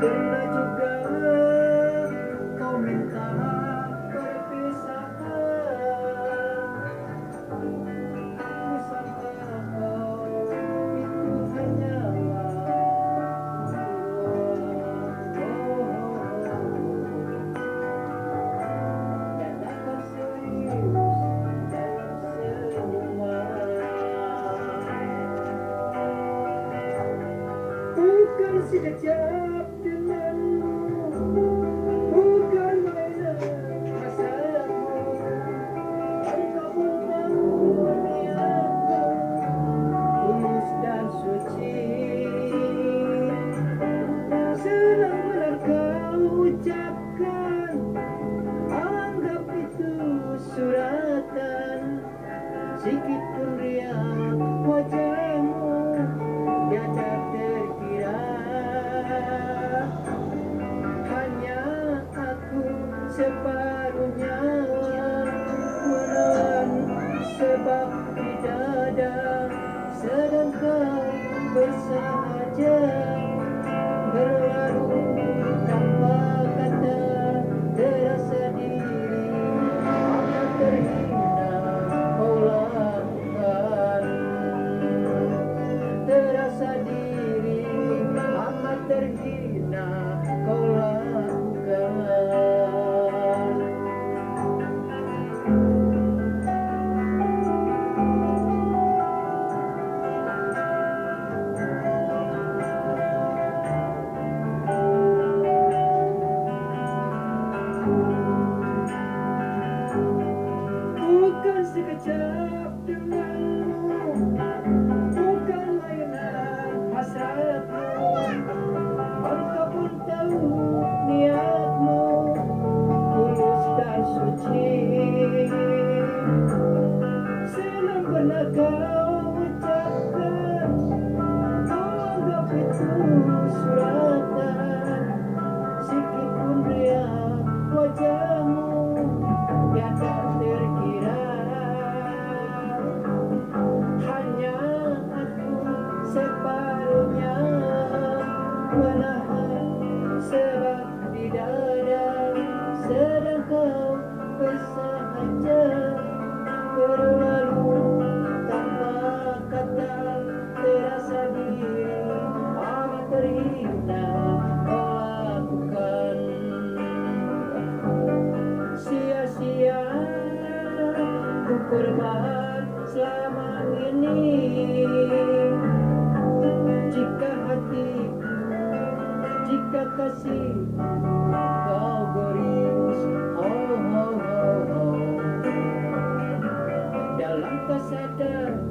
Pernah juga kau minta perpisahan, kusangka kau itu hanyalah katakan serius dalam senyuman. Bukan sekejap denganmu, bukan mainan rasamu. Engkau pun tahu niatku tulus dan suci. Senang benar kau ucapkan, anggap itu suratan. Sikit pun riak wajahmu tiada terkira. Hanya aku separuh nyawa menelan sebab di dada, sedang kau bersahaja berlalu tanpa kata. Terasa diri amat terhina kau lakukan. Terasa diri amat terhina kau lakukan. Bukan sekejap denganmu, bukan mainan hasratmu. Engkau pun tahu niatmu tulus dan suci. Senang pernah kau ucapkan, anggap itu suratan. Sikit pun riak wajahmu tiada terkira. Hanya aku separuhnya menahan sebab di dada, sedang kau bersahaja berlalu tanpa kata. Terasa diri amat terhina kau lakukan. Sia-sia ku korban selama ini. Jika hatiku, jika kasih kau goris, oh, oh, oh, oh. Dalam kesadaran